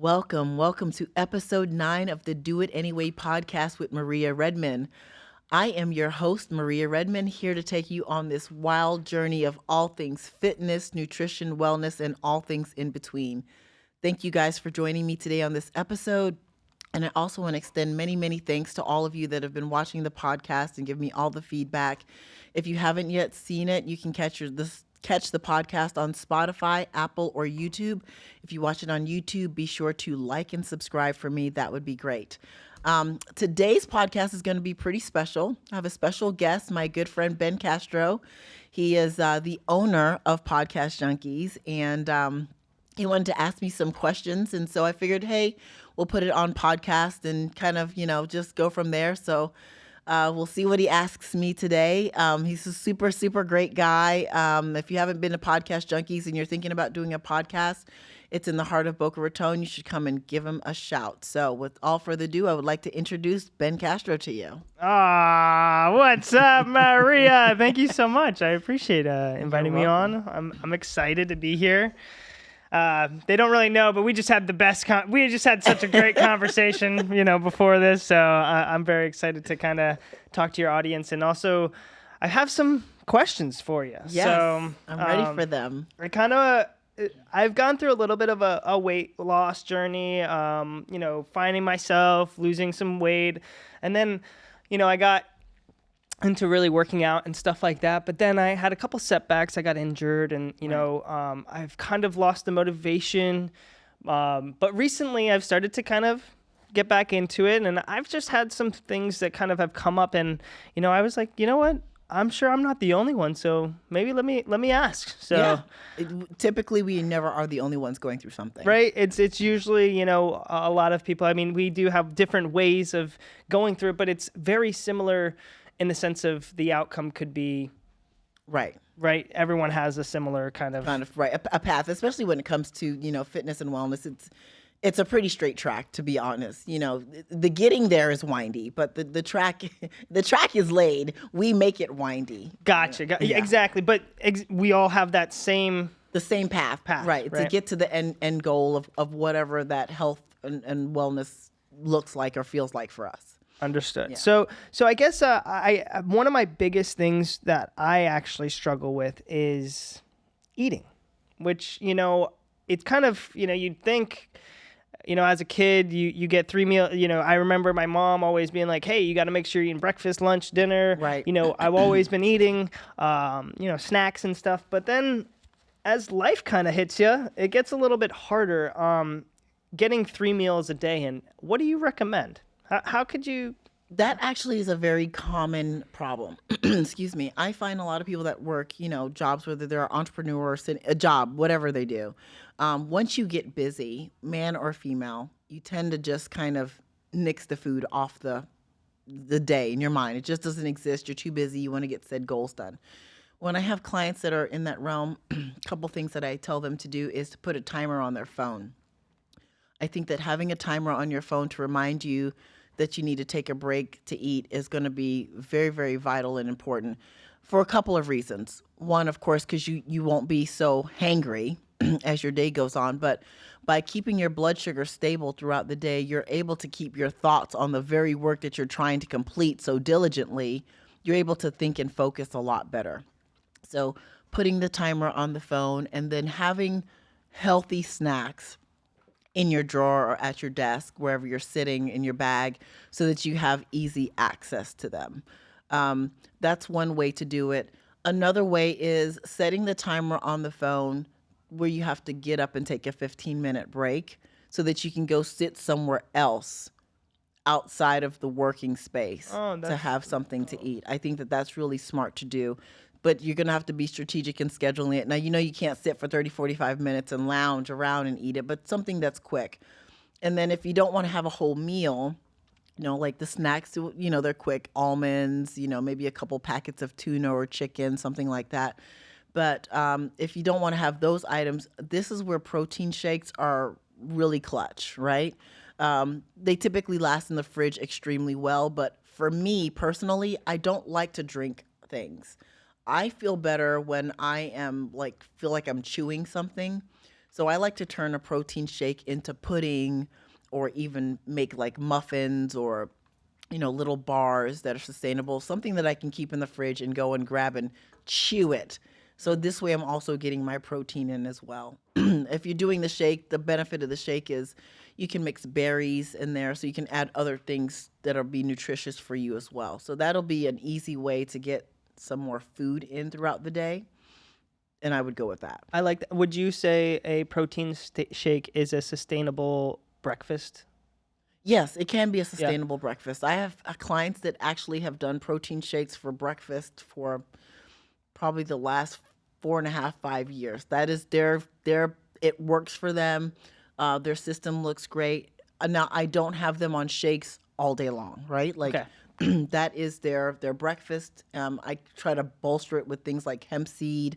Welcome to episode 9 of the Do It Anyway podcast with Maria Redman. I am your host, Maria Redman, here to take you on this wild journey of all things fitness, nutrition, wellness, and all things in between. Thank you guys for joining me today on this episode. And I also want to extend many thanks to all of you that have been watching the podcast and give me all the feedback. If you haven't yet seen it, you can catch the podcast on Spotify, Apple, or YouTube. If you watch it on YouTube, be sure to like and subscribe for me. That would be great. Today's podcast is going to be pretty special. I have a special guest, my good friend Ben Castro. He is the owner of Podcast Junkies, and he wanted to ask me some questions. And so I figured, hey, we'll put it on podcast and kind of, just go from there. So we'll see what he asks me today. He's a super great guy. If you haven't been to Podcast Junkies and you're thinking about doing a podcast, it's in the heart of Boca Raton. You should come and give him a shout. So with all further ado, I would like to introduce Ben Castro to you. What's up, Maria? Thank you so much. I appreciate inviting me on. I'm excited to be here. They don't really know, but we just had we just had such a great conversation, before this. So I'm very excited to kind of talk to your audience. And also, I have some questions for you. Yes, so, I'm ready for them. I've gone through a little bit of a weight loss journey, finding myself, losing some weight. And then, I got into really working out and stuff like that. But then I had a couple setbacks. I got injured and, I've kind of lost the motivation. But recently I've started to kind of get back into it. And I've just had some things that kind of have come up. And, I was like, you know what? I'm sure I'm not the only one. So maybe let me ask. So yeah. Typically we never are the only ones going through something. Right. It's usually, a lot of people. I mean, we do have different ways of going through it, but it's very similar in the sense of the outcome could be right. Everyone has a similar kind of right. A path, especially when it comes to, fitness and wellness. It's a pretty straight track, to be honest. The getting there is windy, but the track is laid. We make it windy. Gotcha. Yeah. Exactly. But we all have that same path. Right. To get to the end goal of whatever that health and wellness looks like or feels like for us. Understood. Yeah. So I guess one of my biggest things that I actually struggle with is eating, which, it's kind of, you'd think, as a kid, you get 3 meals. I remember my mom always being like, hey, you got to make sure you're eating breakfast, lunch, dinner. Right. I've always been eating, snacks and stuff. But then as life kind of hits you, it gets a little bit harder getting 3 meals a day. And what do you recommend? How could you? That actually is a very common problem. Excuse me. I find a lot of people that work, jobs, whether they're entrepreneurs, a job, whatever they do. Once you get busy, man or female, you tend to just kind of nix the food off the day in your mind. It just doesn't exist. You're too busy. You want to get said goals done. When I have clients that are in that realm, a couple things that I tell them to do is to put a timer on their phone. I think that having a timer on your phone to remind you that you need to take a break to eat is going to be very vital and important for a couple of reasons. One, of course, because you won't be so hangry as your day goes on, but by keeping your blood sugar stable throughout the day, you're able to keep your thoughts on the very work that you're trying to complete so diligently. You're able to think and focus a lot better. So putting the timer on the phone and then having healthy snacks in your drawer or at your desk, wherever you're sitting, in your bag, so that you have easy access to them. That's one way to do it. Another way is setting the timer on the phone where you have to get up and take a 15-minute break so that you can go sit somewhere else outside of the working space to have something to eat. I think that that's really smart to do. But you're going to have to be strategic in scheduling it. Now, you can't sit for 30, 45 minutes and lounge around and eat it, but something that's quick. And then if you don't want to have a whole meal, like the snacks, they're quick. Almonds, maybe a couple packets of tuna or chicken, something like that. But if you don't want to have those items, this is where protein shakes are really clutch, right? They typically last in the fridge extremely well. But for me personally, I don't like to drink things. I feel better when I am feel like I'm chewing something. So I like to turn a protein shake into pudding, or even make like muffins, or little bars that are sustainable, something that I can keep in the fridge and go and grab and chew it. So this way I'm also getting my protein in as well. If you're doing the shake, the benefit of the shake is you can mix berries in there, so you can add other things that'll be nutritious for you as well. So that'll be an easy way to get some more food in throughout the day, and I would go with that. I like that. Would you say a protein shake is a sustainable breakfast? Yes, it can be a Yeah. sustainable breakfast. I have clients that actually have done protein shakes for breakfast for probably the last 4.5, 5 years. That is their it works for them. Their system looks great. Now I don't have them on shakes all day long, right? Like Okay. that is their breakfast. I try to bolster it with things like hemp seed,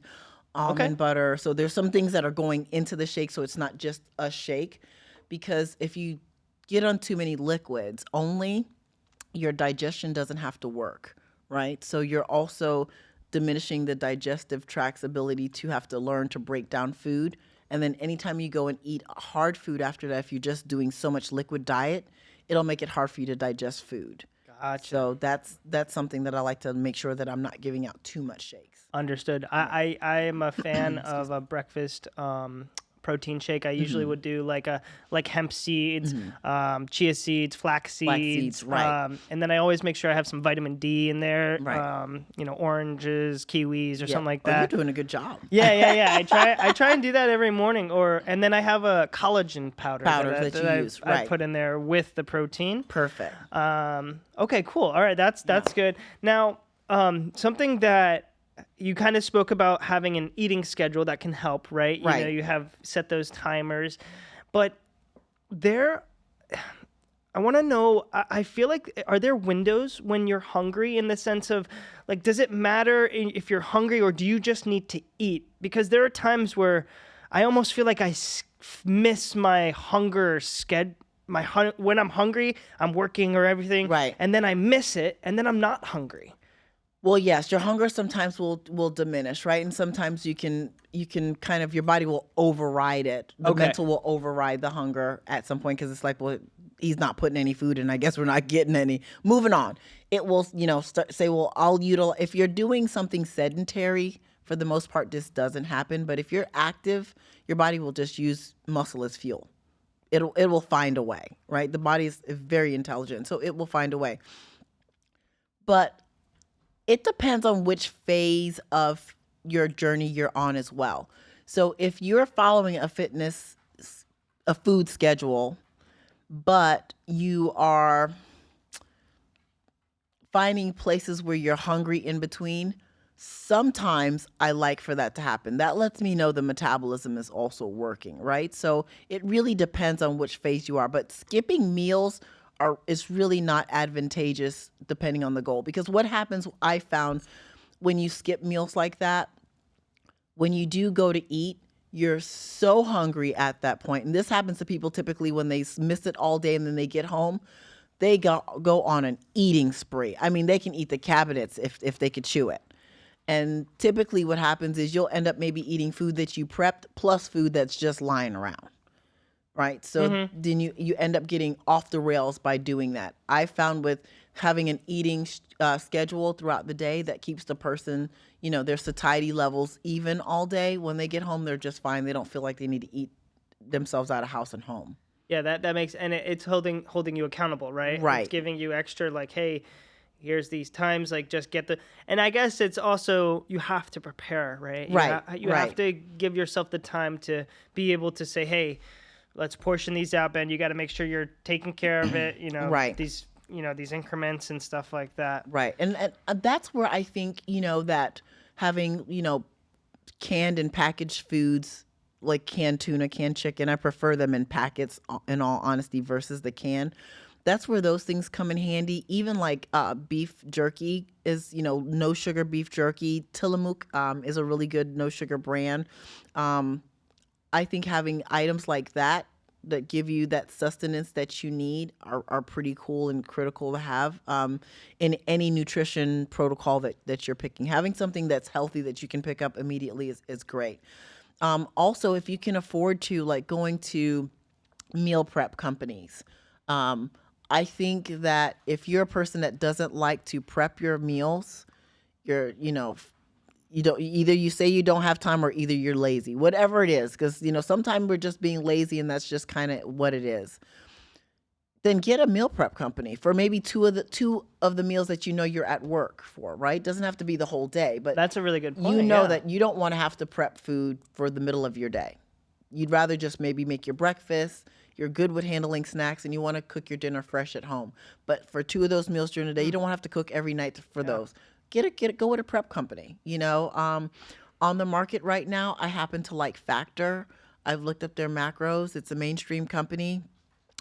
Okay. almond butter. So there's some things that are going into the shake, so it's not just a shake. Because if you get on too many liquids only, your digestion doesn't have to work, right? So you're also diminishing the digestive tract's ability to have to learn to break down food. And then anytime you go and eat hard food after that, if you're just doing so much liquid diet, it'll make it hard for you to digest food. Gotcha. So that's something that I like to make sure that I'm not giving out too much shakes. Understood. I am a fan of a breakfast protein shake. I usually would do like hemp seeds, chia seeds, flax seeds, right. and then I always make sure I have some vitamin D in there. Right. Oranges, kiwis, or Yeah. something like Oh, you're that. doing a good job. Yeah. I try and do that every morning, and then I have a collagen powder Powders that you use, I right. put in there with the protein. Perfect. Okay, cool. All right, that's good. Now, something that you kind of spoke about, having an eating schedule that can help, right? Right. You have set those timers, but there, I want to know. I feel like, are there windows when you're hungry, in the sense of, like, does it matter if you're hungry, or do you just need to eat? Because there are times where I almost feel like I miss my hunger schedule. When I'm hungry, I'm working or everything, Right. and then I miss it, and then I'm not hungry. Well, yes, your hunger sometimes will diminish, right? And sometimes you can kind of, your body will override it. The Okay. mental will override the hunger at some point, because it's like, well, he's not putting any food in. I guess we're not getting any. Moving on. It will, say, well, I'll utilize. If you're doing something sedentary, for the most part, this doesn't happen. But if you're active, your body will just use muscle as fuel. It will find a way, right? The body is very intelligent, so it will find a way. But it depends on which phase of your journey you're on as well. So if you're following a food schedule, but you are finding places where you're hungry in between, sometimes I like for that to happen. That lets me know the metabolism is also working, right? So it really depends on which phase you are. But skipping meals is really not advantageous depending on the goal. Because what happens, I found, when you skip meals like that, when you do go to eat, you're so hungry at that point. And this happens to people typically when they miss it all day and then they get home. They go on an eating spree. I mean, they can eat the cabinets if they could chew it. And typically what happens is you'll end up maybe eating food that you prepped plus food that's just lying around, right? So then you end up getting off the rails by doing that. I found with having an eating schedule throughout the day, that keeps the person, their satiety levels even all day. When they get home, they're just fine. They don't feel like they need to eat themselves out of house and home. Yeah, that makes, and it's holding you accountable, right? Right. It's giving you extra, like, hey, here's these times, like, just get the. And I guess it's also, you have to prepare, right? Right, You have to give yourself the time to be able to say, hey, let's portion these out, Ben. You got to make sure you're taking care of it. Right. These increments and stuff like that. Right. And that's where I think, that having, canned and packaged foods like canned tuna, canned chicken, I prefer them in packets, in all honesty, versus the can. That's where those things come in handy. Even like beef jerky is, no sugar beef jerky. Tillamook is a really good no sugar brand. I think having items like that give you that sustenance that you need are pretty cool and critical to have in any nutrition protocol that you're picking. Having something that's healthy that you can pick up immediately is great. Also, if you can afford to, like going to meal prep companies. Um, I think that if you're a person that doesn't like to prep your meals, you're, you don't, either you say you don't have time or either you're lazy, whatever it is. Cause sometimes we're just being lazy and that's just kind of what it is. Then get a meal prep company for maybe two of the meals that you're at work for, right? Doesn't have to be the whole day, but That's a really good point. Yeah. that you don't want to have to prep food for the middle of your day. You'd rather just maybe make your breakfast. You're good with handling snacks and you want to cook your dinner fresh at home. But for two of those meals during the day, you don't want to have to cook every night for those. Go with a prep company. On the market right now, I happen to like Factor. I've looked up their macros. It's a mainstream company.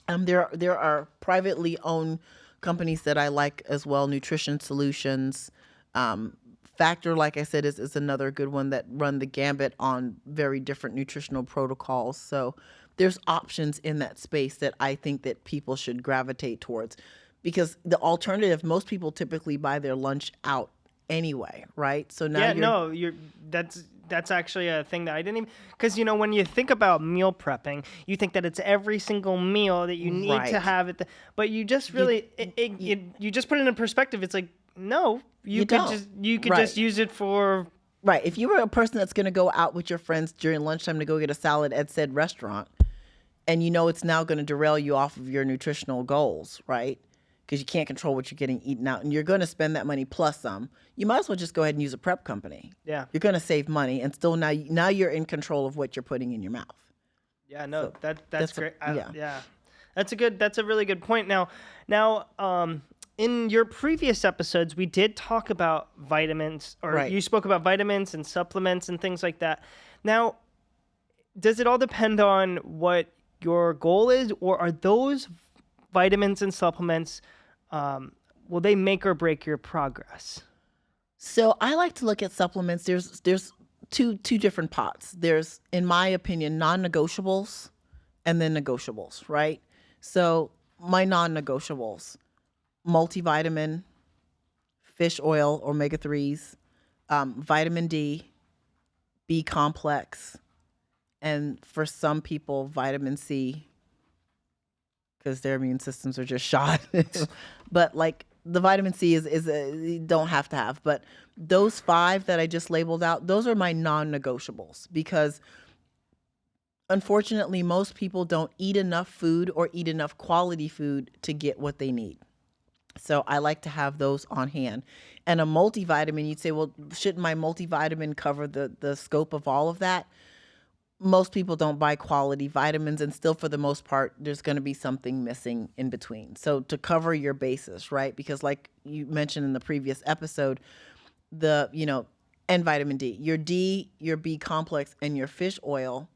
There are privately owned companies that I like as well. Nutrition Solutions, Factor, like I said, is another good one that run the gambit on very different nutritional protocols. So there's options in that space that I think that people should gravitate towards, because the alternative, most people typically buy their lunch out anyway, right? So now Yeah, no, that's actually a thing that I didn't even, because when you think about meal prepping, you think that it's every single meal that you need to right. have it, but you just really you just put it in perspective. It's like, no, You don't. you could Right. just use it for. Right. If you were a person that's going to go out with your friends during lunchtime to go get a salad at said restaurant, and it's now going to derail you off of your nutritional goals, right? Because you can't control what you're getting eaten out, and you're going to spend that money plus some. You might as well just go ahead and use a prep company. Yeah. You're going to save money, and still now you're in control of what you're putting in your mouth. Yeah, no, So that's great. yeah. Yeah, that's a really good point. Now, in your previous episodes, we did talk about vitamins, or Right. you spoke about vitamins and supplements and things like that. Now, does it all depend on what your goal is, or are those vitamins and supplements, will they make or break your progress? So I like to look at supplements. There's two different pots. There's, in my opinion, non-negotiables and then negotiables, right? So my non-negotiables: multivitamin, fish oil, omega 3s, vitamin D, B complex, and for some people, vitamin C, because their immune systems are just shot. But like the vitamin C is you don't have to have, but those five that I just labeled out, those are my non-negotiables, because unfortunately most people don't eat enough food or eat enough quality food to get what they need. So I like to have those on hand. And a multivitamin, you'd say, well, shouldn't my multivitamin cover the scope of all of that? Most people don't buy quality vitamins, and still for the most part there's going to be something missing in between. So to cover your bases, right? Because like you mentioned in the previous episode, the and vitamin D, your B complex, and your fish oil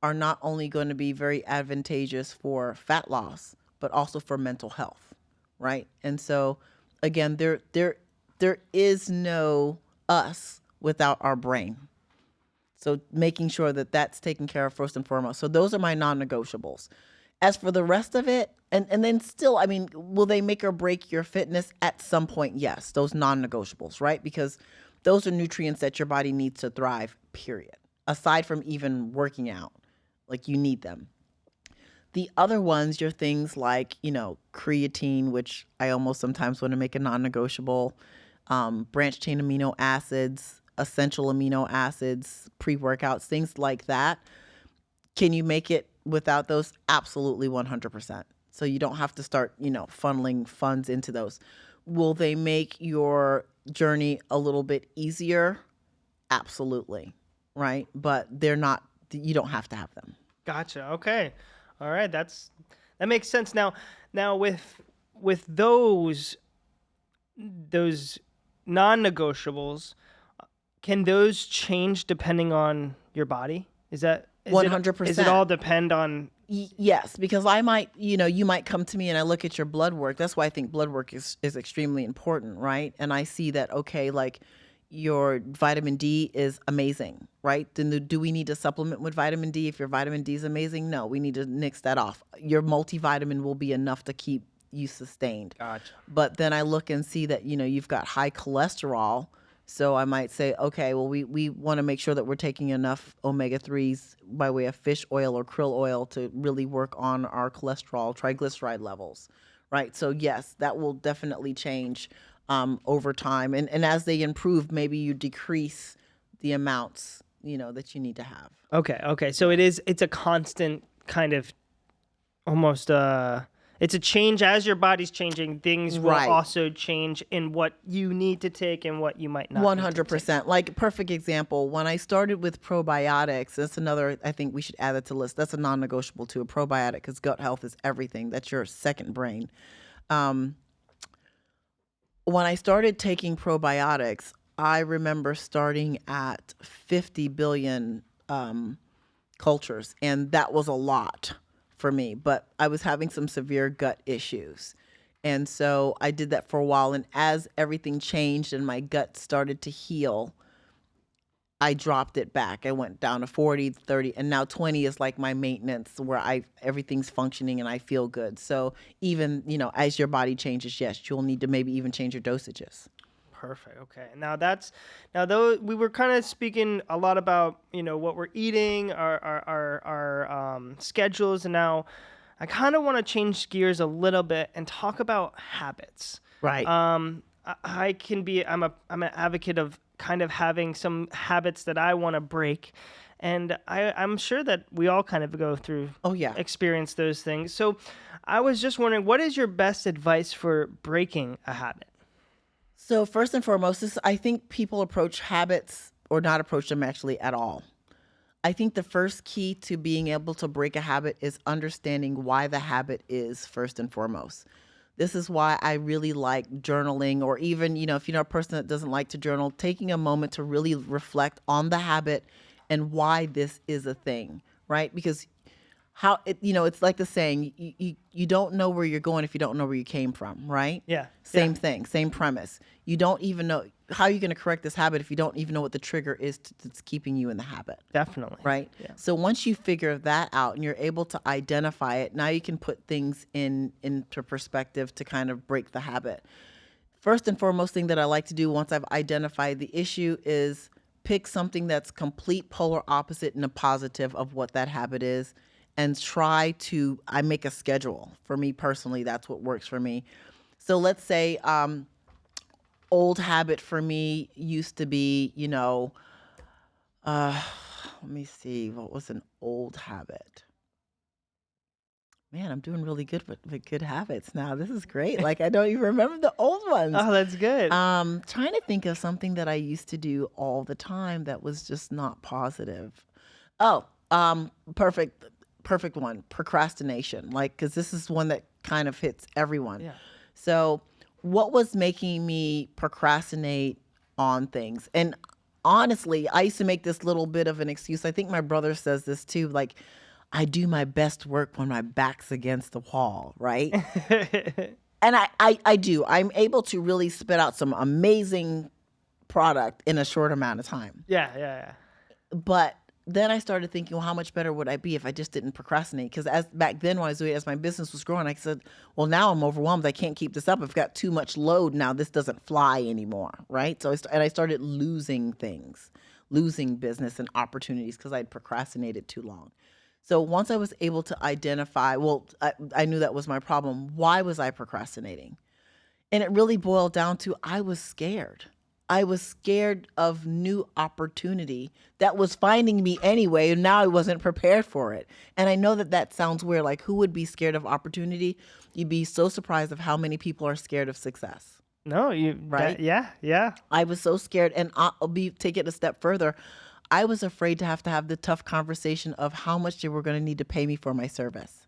are not only going to be very advantageous for fat loss but also for mental health, right? And so again, there is no us without our brain. So making sure that that's taken care of first and foremost. So those are my non-negotiables. As for the rest of it, and then still, I mean, will they make or break your fitness at some point? Yes, those non-negotiables, right? Because those are nutrients that your body needs to thrive, period. Aside from even working out, like you need them. The other ones, your things like, creatine, which I almost sometimes want to make a non-negotiable, branched chain amino acids, essential amino acids, pre-workouts, things like that. Can you make it without those? Absolutely, 100%. So you don't have to start, funneling funds into those. Will they make your journey a little bit easier? Absolutely, right? But they're not, you don't have to have them. Gotcha. Okay. All right. That makes sense. Now with those non-negotiables, can those change depending on your body? Is that is it 100%. is it all depend on? Yes, because I might, you might come to me and I look at your blood work. That's why I think blood work is extremely important, right? And I see that, okay, like your vitamin D is amazing, right? Then do we need to supplement with vitamin D if your vitamin D is amazing? No, we need to nix that off. Your multivitamin will be enough to keep you sustained. Gotcha. But then I look and see that, you've got high cholesterol. So I might say, okay, well, we want to make sure that we're taking enough omega-3s by way of fish oil or krill oil to really work on our cholesterol, triglyceride levels, right? So yes, that will definitely change over time. And as they improve, maybe you decrease the amounts, that you need to have. Okay, okay. So Yeah. it's a constant kind of almost it's a change as your body's changing. Things will Right. also change in what you need to take and what you might not need to take. 100%. Like, perfect example, when I started with probiotics, that's another, I think we should add that to the list. That's a non-negotiable too, a probiotic, because gut health is everything. That's your second brain. Um, when I started taking probiotics, I remember starting at 50 billion cultures, and that was a lot for me, but I was having some severe gut issues. And so I did that for a while, and as everything changed and my gut started to heal, I dropped it back. I went down to 40, 30, and now 20 is like my maintenance where everything's functioning and I feel good. So even, as your body changes, yes, you'll need to maybe even change your dosages. Perfect. Okay. Now though we were kind of speaking a lot about what we're eating, our schedules, and now I kind of want to change gears a little bit and talk about habits. Right. I can be I'm an advocate of kind of having some habits that I want to break, and I'm sure that we all kind of go through Oh, yeah. experience those things. So I was just wondering, what is your best advice for breaking a habit? So first and foremost, I think people approach habits or not approach them actually at all. I think the first key to being able to break a habit is understanding why the habit is first and foremost. This is why I really like journaling, or even, if you're a person that doesn't like to journal, taking a moment to really reflect on the habit and why this is a thing, right? Because it's like the saying, you don't know where you're going if you don't know where you came from, right? Yeah. Same thing, same premise. You don't even know how you're going to correct this habit if you don't even know what the trigger is that's keeping you in the habit, Definitely. right? Yeah. So once you figure that out and you're able to identify it, now you can put things into perspective to kind of break the habit. First and foremost thing that I like to do once I've identified the issue is pick something that's complete polar opposite and a positive of what that habit is, and I make a schedule. For me personally, that's what works for me. So let's say old habit for me used to be, let me see, what was an old habit? Man, I'm doing really good with good habits now. This is great. Like, I don't even remember the old ones. Oh, that's good. Trying to think of something that I used to do all the time that was just not positive. Oh, perfect one. Procrastination. Like, because this is one that kind of hits everyone. Yeah. So, what was making me procrastinate on things? And honestly, I used to make this little bit of an excuse. I think my brother says this too. Like, I do my best work when my back's against the wall, right? And I do. I'm able to really spit out some amazing product in a short amount of time. Yeah. But then I started thinking, well, how much better would I be if I just didn't procrastinate? Because as back then, when I was doing it, as my business was growing, I said, well, now I'm overwhelmed. I can't keep this up. I've got too much load now. This doesn't fly anymore, right? So I started losing things, losing business and opportunities because I'd procrastinated too long. So once I was able to identify, I knew that was my problem. Why was I procrastinating? And it really boiled down to I was scared. I was scared of new opportunity that was finding me anyway, and now I wasn't prepared for it. And I know that sounds weird. Like, who would be scared of opportunity? You'd be so surprised of how many people are scared of success. No, Right? Yeah. I was so scared, and take it a step further. I was afraid to have the tough conversation of how much they were going to need to pay me for my service.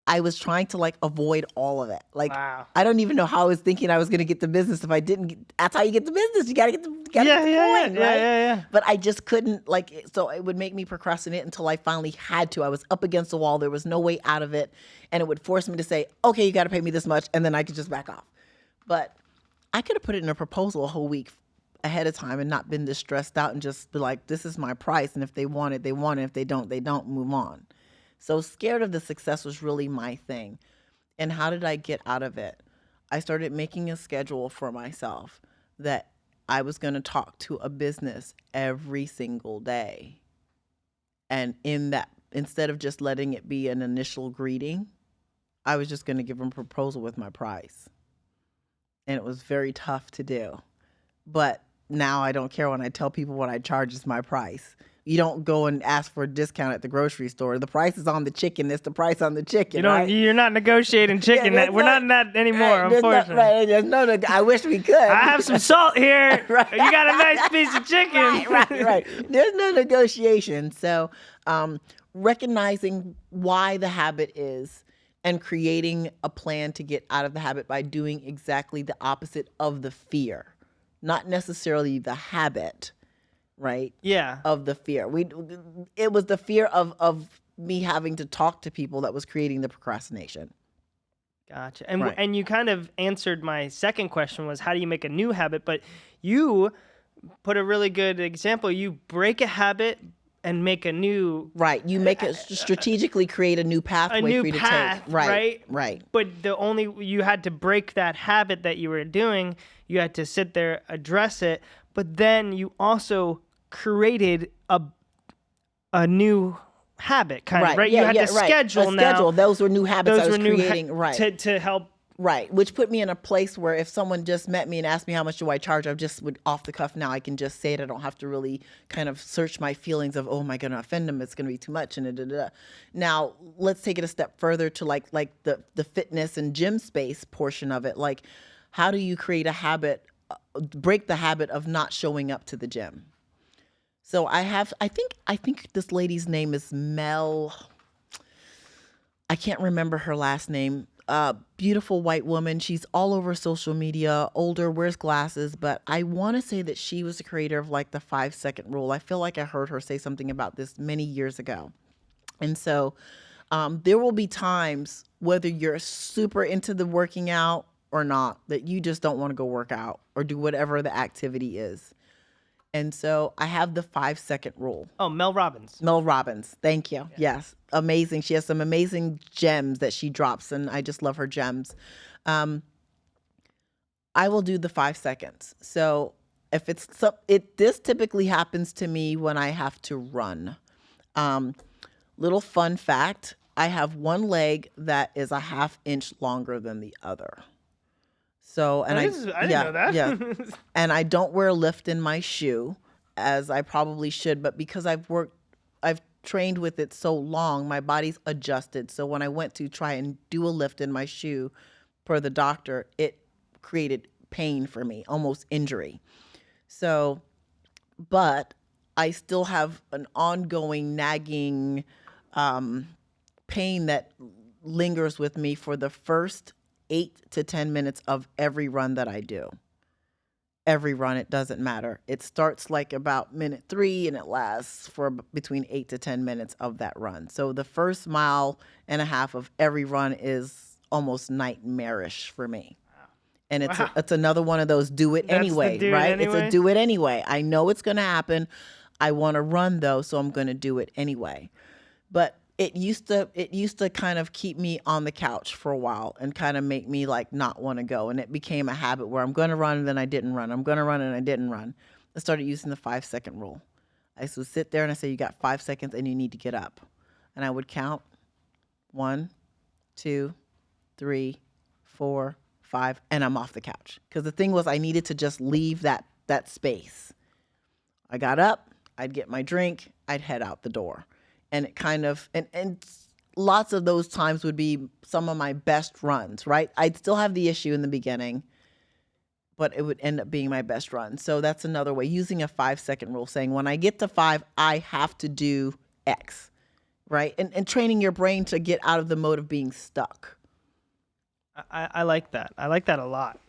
I was trying to avoid all of it. Like, Wow. I don't even know how I was thinking I was going to get the business if I didn't. That's how you get the business. You got to get the coin, right? Yeah. But I just couldn't so it would make me procrastinate until I finally had to. I was up against the wall. There was no way out of it. And it would force me to say, okay, you got to pay me this much. And then I could just back off. But I could have put it in a proposal a whole week ahead of time and not been this stressed out and just be like, this is my price. And if they want it, they want it. If they don't, they don't. Move on. So scared of the success was really my thing. And how did I get out of it? I started making a schedule for myself. that I was going to talk to a business every single day. And in that, instead of just letting it be an initial greeting, I was just going to give them a proposal with my price. And it was very tough to do. But now I don't care when I tell people what I charge is my price. You don't go and ask for a discount at the grocery store. The price is on the chicken. It's the price on the chicken. Right? You're not negotiating chicken. We're not in that anymore, unfortunately. I wish we could. I have some salt here. Right. You got a nice piece of chicken. Right. There's no negotiation. So recognizing why the habit is and creating a plan to get out of the habit by doing exactly the opposite of the fear. Not necessarily the habit, right? Yeah. Of the fear. It was the fear of me having to talk to people that was creating the procrastination. Gotcha. And you kind of answered my second question was how do you make a new habit? But you put a really good example. You break a habit and make a new. Right. You make it strategically create a new pathway for you to take. Right. But you had to break that habit that you were doing. You had to sit there, address it, but then you also created a new habit, kind of, right? You had to schedule now. Schedule. Those were new habits I was creating, right? To help. Right, which put me in a place where if someone just met me and asked me how much do I charge, I just would off the cuff now I can just say it. I don't have to really kind of search my feelings of, oh, am I going to offend them? It's going to be too much. And da, da, da. Now, let's take it a step further to like the fitness and gym space portion of it. Like, how do you create a habit, break the habit of not showing up to the gym? So I think this lady's name is Mel. I can't remember her last name. Beautiful white woman. She's all over social media, older, wears glasses, but I want to say that she was the creator of like the 5-second rule. I feel like I heard her say something about this many years ago. And so there will be times, whether you're super into the working out or not, that you just don't want to go work out or do whatever the activity is. And so I have the 5-second rule. Oh, Mel Robbins. Mel Robbins. Thank you. Yeah. Yes. Amazing. She has some amazing gems that she drops, and I just love her gems. I will do the 5 seconds. So if this typically happens to me when I have to run. Little fun fact, I have one leg that is a 1/2 inch longer than the other. So, and I didn't know that. Yeah. And I don't wear a lift in my shoe as I probably should, but because I've trained with it so long, my body's adjusted. So when I went to try and do a lift in my shoe per the doctor, it created pain for me, almost injury. So, but I still have an ongoing nagging pain that lingers with me for the first 8 to 10 minutes of every run that I do. Every run, it doesn't matter. It starts like about minute 3 and it lasts for between 8 to 10 minutes of that run. So the first 1.5 miles of every run is almost nightmarish for me. And it's another one of those do it anyway, right? It's a do it anyway. I know it's going to happen. I want to run though, so I'm going to do it anyway. But it used to kind of keep me on the couch for a while and kind of make me like not want to go. And it became a habit where I'm going to run and then I didn't run. I'm going to run and I didn't run. I started using the 5-second rule. I used to sit there and I say, you got 5 seconds and you need to get up. And I would count 1, 2, 3, 4, 5, and I'm off the couch. Because the thing was I needed to just leave that space. I got up, I'd get my drink, I'd head out the door. And it kind of, and lots of those times would be some of my best runs, right? I'd still have the issue in the beginning, but it would end up being my best run. So that's another way, using a 5-second rule, saying when I get to 5, I have to do X, right? And training your brain to get out of the mode of being stuck. I like that. I like that a lot.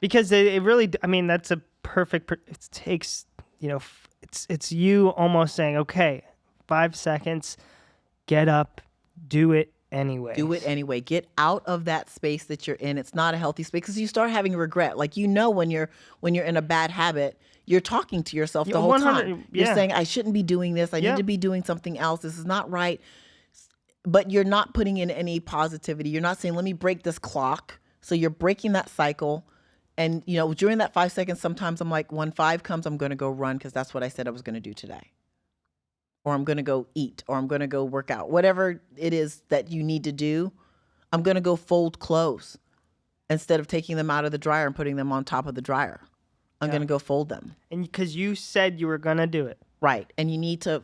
Because it really, I mean, that's a perfect, it takes, it's you almost saying, okay, 5 seconds, get up, do it anyway. Do it anyway. Get out of that space that you're in. It's not a healthy space because you start having regret. Like, when you're in a bad habit, you're talking to yourself the whole time. You're saying, I shouldn't be doing this. I need to be doing something else. This is not right. But you're not putting in any positivity. You're not saying, let me break this clock. So you're breaking that cycle. And, during that 5 seconds, sometimes I'm like, when 5 comes, I'm going to go run because that's what I said I was going to do today. Or I'm going to go eat, or I'm going to go work out. Whatever it is that you need to do, I'm going to go fold clothes instead of taking them out of the dryer and putting them on top of the dryer. I'm going to go fold them. And because you said you were going to do it. Right. And you need to,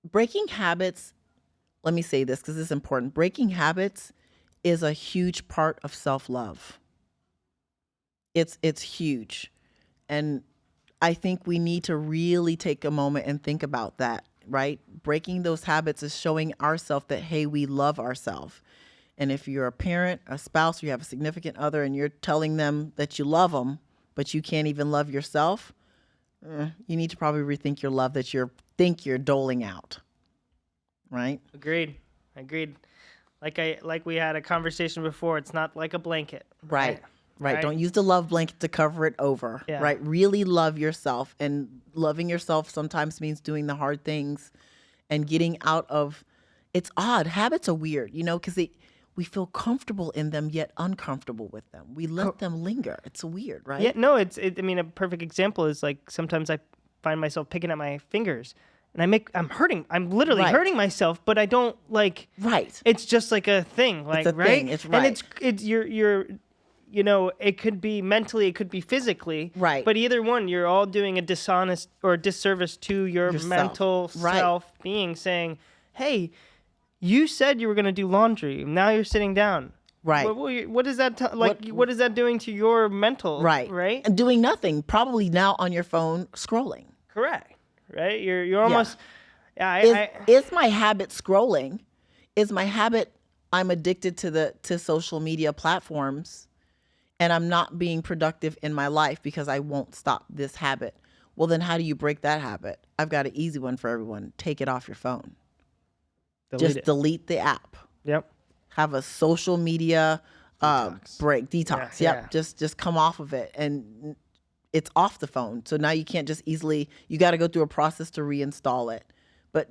breaking habits, let me say this because it's important. Breaking habits is a huge part of self-love. It's huge. And I think we need to really take a moment and think about that, right? Breaking those habits is showing ourselves that, hey, we love ourselves. And if you're a parent, a spouse, or you have a significant other and you're telling them that you love them, but you can't even love yourself, you need to probably rethink your love that you're doling out. Right? Agreed. Like we had a conversation before, it's not like a blanket. Right. Don't use the love blanket to cover it over. Yeah. Right? Really love yourself. And loving yourself sometimes means doing the hard things and getting out of, it's odd. Habits are weird, because we feel comfortable in them, yet uncomfortable with them. We let them linger. It's weird, right? Yeah, no, I mean, a perfect example is like sometimes I find myself picking at my fingers and I'm literally hurting myself, but I don't like, right. It's just like a thing, like, it's a right? Thing. It's right. And it's you're it could be mentally, it could be physically, right? But either one, you're all doing a dishonest or a disservice to your mental self being, saying, hey, you said you were going to do laundry. Now you're sitting down. Right. What is that what is that doing to your mental? Right. Right. And doing nothing. Probably now on your phone scrolling. Correct. Right. You're almost. Is my habit scrolling? Is my habit I'm addicted to social media platforms, and I'm not being productive in my life because I won't stop this habit? Well, then how do you break that habit? I've got an easy one for everyone. Take it off your phone. Delete the app. Yep. Have a social media detox. Yeah, yep. Yeah. Just come off of it, and it's off the phone. So now you can't just easily. You got to go through a process to reinstall it. But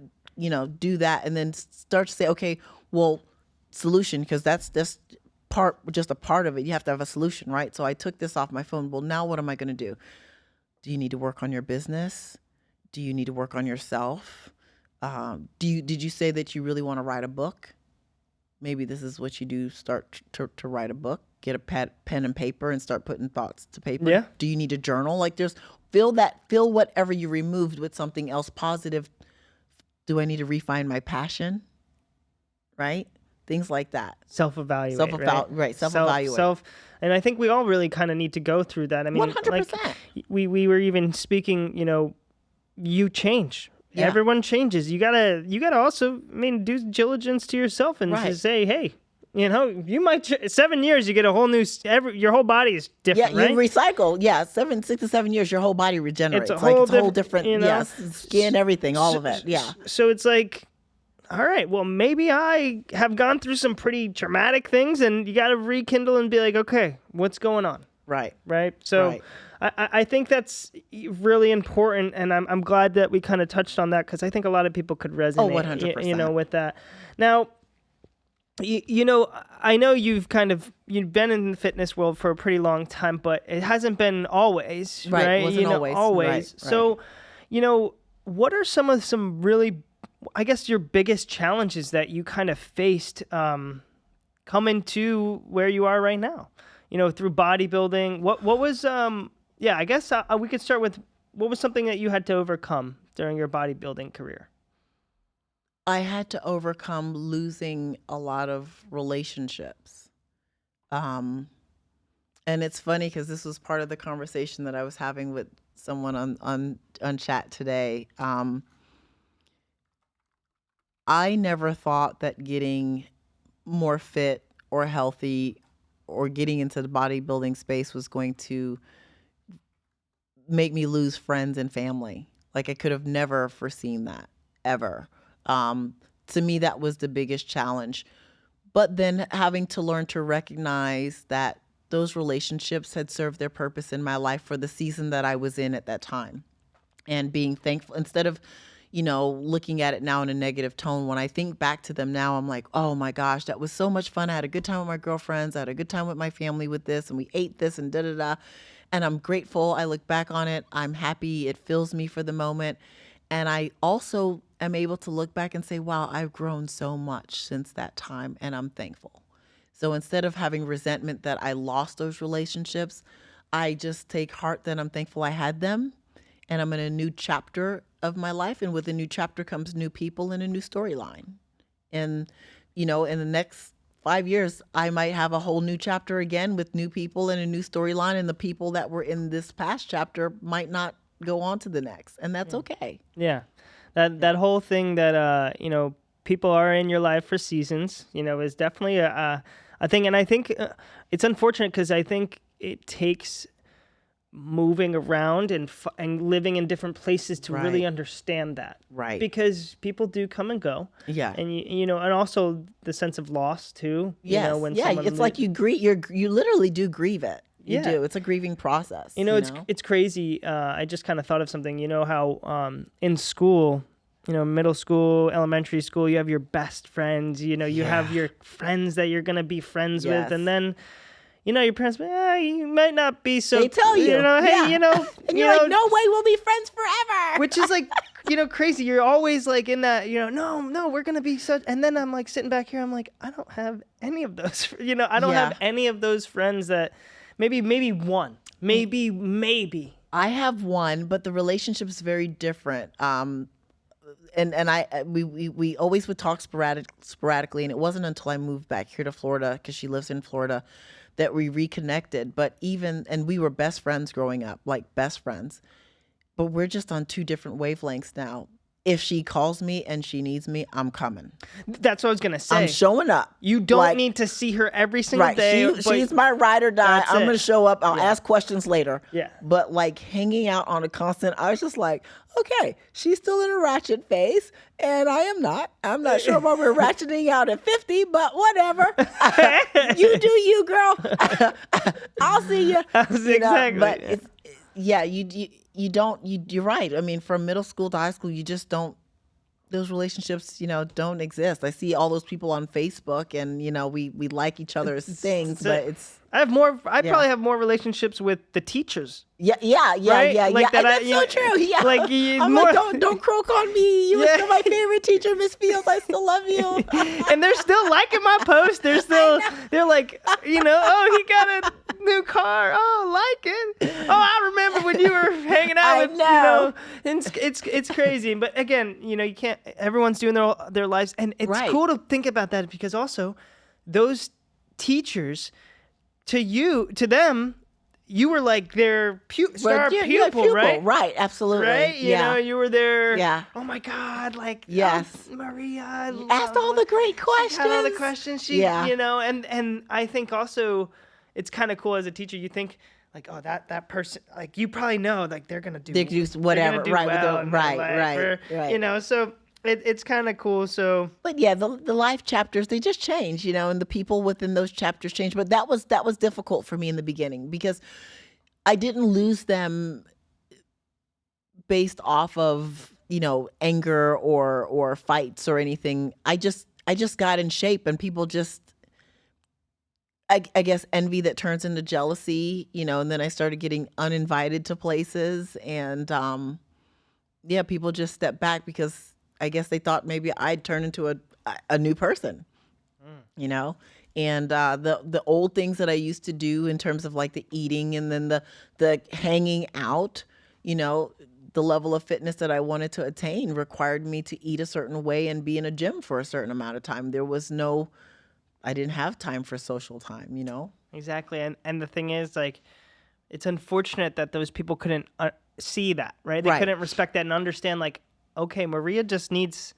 do that, and then start to say, okay, well, solution, because that's just a part of it. You have to have a solution, right? So I took this off my phone. Well, now what am I going to do? Do you need to work on your business? Do you need to work on yourself? Did you say that you really want to write a book? Maybe this is what you do. Start to write a book. Get a pen and paper and start putting thoughts to paper. Yeah. Do you need a journal? Like fill whatever you removed with something else positive. Do I need to refine my passion? Right? Things like that. Self-evaluate. Right. Self-evaluate. And I think we all really kind of need to go through that. I mean, 100%. Like we were even speaking, you change. Yeah. Everyone changes. You gotta also, do diligence to yourself and just say, hey, you might 7 years, you get a whole new. Your whole body is different. Yeah, you recycle. Yeah, 6 to 7 years, your whole body regenerates. It's a whole different. Yes, skin, everything, all of it. Yeah. So it's like, all right, well, maybe I have gone through some pretty traumatic things, and you got to rekindle and be like, okay, what's going on? Right. So. Right. I think that's really important, and I'm glad that we kind of touched on that, because I think a lot of people could resonate, 100%. With that. Now, I know you've been in the fitness world for a pretty long time, but it hasn't been always, right? It wasn't always. Right. So, what are some really, I guess, your biggest challenges that you kind of faced coming to where you are right now? Through bodybuilding. What was I guess we could start with, what was something that you had to overcome during your bodybuilding career? I had to overcome losing a lot of relationships. And it's funny because this was part of the conversation that I was having with someone on chat today. I never thought that getting more fit or healthy or getting into the bodybuilding space was going to make me lose friends and family. Like, I could have never foreseen that, ever. To me, that was the biggest challenge. But then having to learn to recognize that those relationships had served their purpose in my life for the season that I was in at that time. And being thankful, instead of, looking at it now in a negative tone. When I think back to them now, I'm like, oh my gosh, that was so much fun. I had a good time with my girlfriends. I had a good time with my family with this, and we ate this and da da da. And I'm grateful. I look back on it. I'm happy. It fills me for the moment. And I also am able to look back and say, wow, I've grown so much since that time, and I'm thankful. So instead of having resentment that I lost those relationships, I just take heart that I'm thankful I had them, and I'm in a new chapter of my life. And with a new chapter comes new people and a new storyline. And, in the next 5 years, I might have a whole new chapter again with new people and a new storyline. And the people that were in this past chapter might not go on to the next. And that's okay. Yeah. That whole thing that, people are in your life for seasons, is definitely a thing. And I think it's unfortunate because I think it takes moving around and living in different places to really understand that. Right. Because people do come and go. Yeah. And and also the sense of loss too. Yes. When it's like you grieve. You literally do grieve it. You do. It's a grieving process. It's crazy. I just kind of thought of something. How in school, middle school, elementary school, you have your best friends. You have your friends that you're gonna be friends with, and then. Your parents, you might not be so. They tell you, hey, and you're like, no way, we'll be friends forever. Which is like, crazy. You're always like in that, no, we're gonna be such. And then I'm like sitting back here, I'm like, I don't have any of those. I don't have any of those friends that, maybe one, maybe. I have one, but the relationship is very different. And we always would talk sporadically, and it wasn't until I moved back here to Florida, because she lives in Florida, that we reconnected. But and we were best friends growing up, like best friends, but we're just on two different wavelengths now. If she calls me and she needs me, I'm coming. That's what I was going to say. I'm showing up. You don't need to see her every single day. She's my ride or die. I'm going to show up. I'll ask questions later. Yeah. But like hanging out on a constant, I was just like, okay, she's still in a ratchet phase, and I am not. I'm not sure why we're ratcheting out at 50, but whatever. You do you, girl. I'll see you. Exactly. But it's, you're right. I mean, from middle school to high school, you just don't, those relationships, don't exist. I see all those people on Facebook, and, we like each other's things, but it's. I probably have more relationships with the teachers. Yeah. Right? Like that. That's so true. Yeah. Like I'm like, don't croak on me. You were still my favorite teacher, Miss Fields. I still love you. And they're still liking my post. They're like, oh, he got a new car. Oh, like it. Oh, I remember when you were hanging out with, and it's crazy. But again, you can't, everyone's doing their lives. And it's cool to think about that, because also those teachers, to them, you were like their star pupil, right? Right, absolutely. Right? You were there. Yeah. Oh my God, like, yes. Maria. Asked all the great questions. Had all the questions. And I think also it's kind of cool as a teacher. You think like, oh, that person, like, you probably know, like, they're going to do whatever. Do right. well Right. So it's kind of cool. So, but yeah, the life chapters, they just change, and the people within those chapters change. But that was difficult for me in the beginning, because I didn't lose them based off of anger or fights or anything. I just got in shape, and people just, I guess, envy that turns into jealousy, and then I started getting uninvited to places, and people just stepped back, because I guess they thought maybe I'd turn into a new person, and the old things that I used to do in terms of like the eating, and then the hanging out, the level of fitness that I wanted to attain required me to eat a certain way and be in a gym for a certain amount of time. I didn't have time for social time, Exactly. And the thing is, like, it's unfortunate that those people couldn't see that, right? They couldn't respect that and understand, like, okay, Maria just needs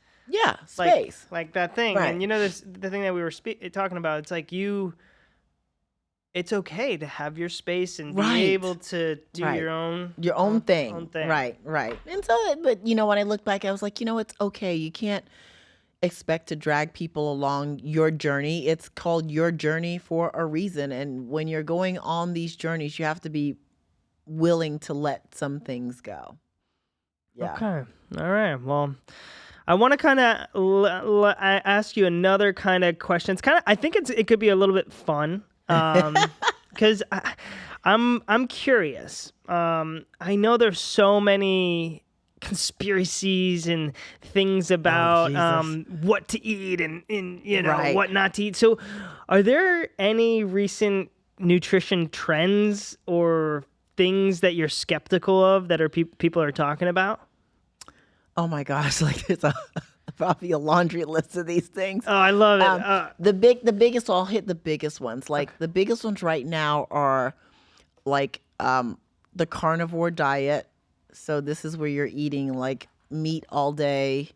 space, like that thing. Right. And the thing that we were talking about, it's like it's okay to have your space and be able to do your own thing. Right. And so, but when I look back, I was like, it's okay. You can't expect to drag people along your journey. It's called your journey for a reason. And when you're going on these journeys, you have to be willing to let some things go. Yeah. Okay. All right. Well, I want to kind of ask you another kind of question. It's kind of, I think it could be a little bit fun, because I'm curious. I know there's so many conspiracies and things about Jesus. what to eat and Right. what not to eat. So, are there any recent nutrition trends or things that you're skeptical of that are people are talking about? Oh my gosh, like there's probably a laundry list of these things. Oh, I love it. The biggest, I'll hit the biggest ones. Like the biggest ones right now are like the carnivore diet. So this is where you're eating like meat all day.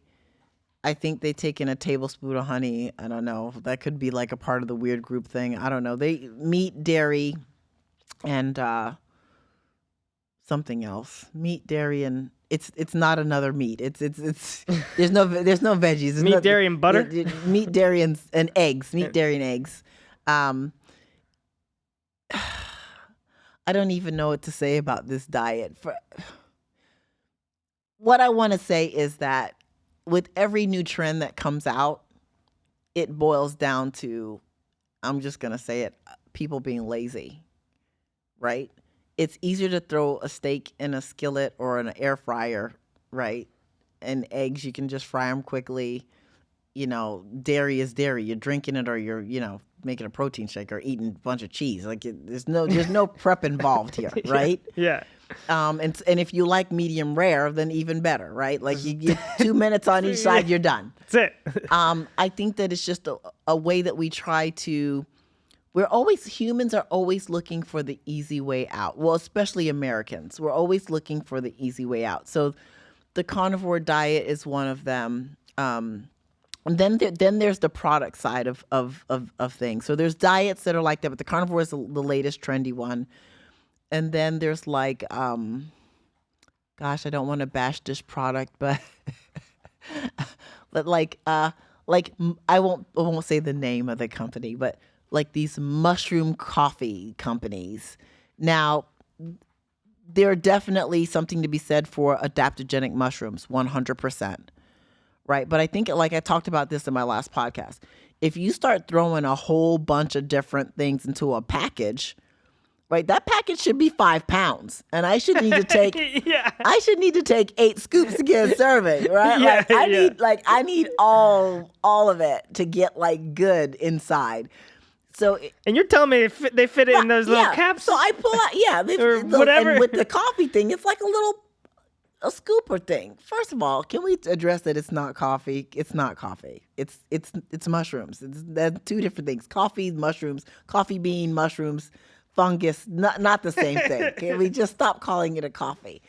I think they take in a tablespoon of honey. I don't know. That could be like a part of the weird group thing. I don't know. They meat, dairy, and something else. Meat, dairy, and it's not another meat. It's there's no veggies. There's Meat, dairy, and butter? Meat, dairy, and eggs. Meat, dairy, and eggs. I don't even know what to say about this diet. What I want to say is that with every new trend that comes out, it boils down to, I'm just gonna say it, people being lazy, right? It's easier to throw a steak in a skillet or in an air fryer, right? And eggs, you can just fry them quickly. Dairy is dairy. You're drinking it or you're, making a protein shake or eating a bunch of cheese. Like there's no prep involved here, right? Yeah. And if you like medium rare, then even better, right? Like you get 2 minutes on each side, you're done. That's it. I think that it's just a way that we try to. Humans are always looking for the easy way out. Well, especially Americans. We're always looking for the easy way out. So the carnivore diet is one of them. And then there's the product side of things. So there's diets that are like that, but the carnivore is the latest trendy one. And then there's like, gosh, I don't want to bash this product, but but I won't say the name of the company, but like these mushroom coffee companies. Now, there are definitely something to be said for adaptogenic mushrooms, 100%. Right. But I think, like I talked about this in my last podcast, if you start throwing a whole bunch of different things into a package, right, that package should be 5 pounds. And I should need to take I should need to take 8 scoops to get a serving, right? I need all of it to get like good inside. So, and you're telling me they fit it in those little caps? So I pull out, whatever. And with the coffee thing, it's like a scooper thing. First of all, can we address that it's not coffee? It's not coffee. It's mushrooms. That's 2 different things. Coffee, mushrooms, coffee bean, mushrooms, fungus, not the same thing. Can we just stop calling it a coffee?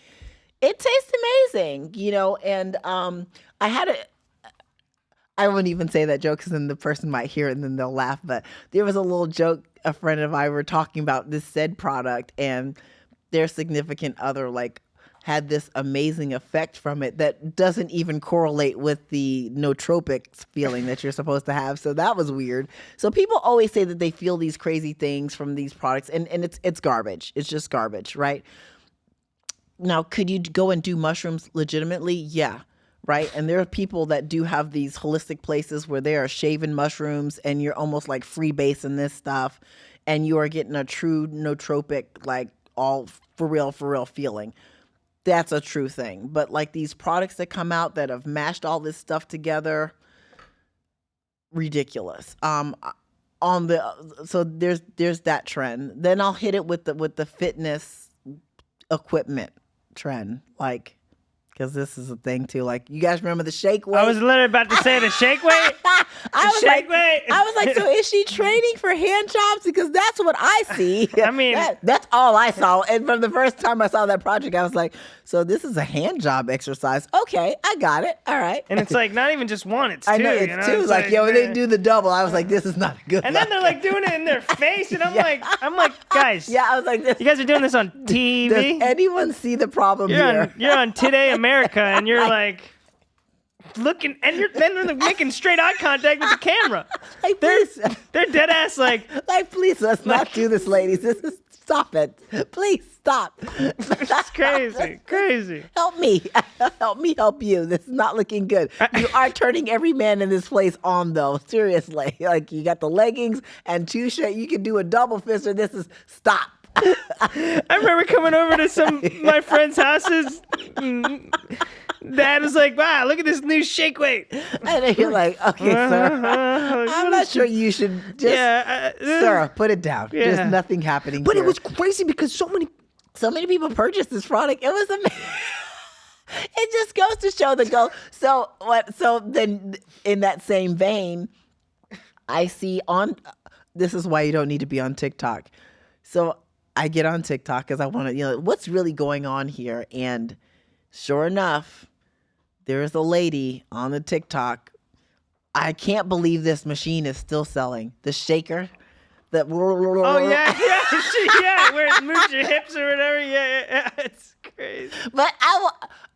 It tastes amazing, and I wouldn't even say that joke because then the person might hear it and then they'll laugh. But there was a little joke, a friend of mine were talking about this said product and their significant other had this amazing effect from it that doesn't even correlate with the nootropics feeling that you're supposed to have. So that was weird. So people always say that they feel these crazy things from these products and it's garbage. It's just garbage, right? Now, could you go and do mushrooms legitimately? Yeah. Right. And there are people that do have these holistic places where they are shaving mushrooms and you're almost like freebasing this stuff and you are getting a true nootropic, like all for real feeling. That's a true thing. But like these products that come out that have mashed all this stuff together, ridiculous. So there's that trend. Then I'll hit it with the fitness equipment trend, because this is a thing too. Like, you guys remember the shake weight? I was literally about to say the shake weight. I was like, so is she training for hand jobs? Because that's what I see. I mean, that's all I saw. And from the first time I saw that project, I was like, so this is a hand job exercise. Okay, I got it. All right. And it's like not even just one, it's two. I know, it's 2. It's like, when they do the double, I was like, this is not good. And then they're like doing it in their face, and I'm like, guys. Yeah, I was like, you guys are doing this on TV. Does anyone see the problem here? You're on Today America, and you're like looking, and then they're making straight eye contact with the camera. Like, please. They're dead ass like please, let's not do this, ladies. This is Stop it. Please stop. It's crazy. Help me. Help me help you. This is not looking good. You are turning every man in this place on, though. Seriously. Like, you got the leggings and two shirts. You can do a double fist, or this is stop. I remember coming over to some my friends' houses. Dad was like, "Wow, look at this new shake weight." And then you're like, "Okay, sir, I'm not sure you should just, sir, put it down. Yeah. There's nothing happening But here." it was crazy because so many people purchased this product. It was amazing. It just goes to show the goal. So what? So then, in that same vein, I see on. This is why you don't need to be on TikTok. So I get on TikTok because I want to, what's really going on here. And sure enough, there is a lady on the TikTok. I can't believe this machine is still selling. The shaker. Oh, yeah, where it moves your hips or whatever. Yeah. It's crazy. But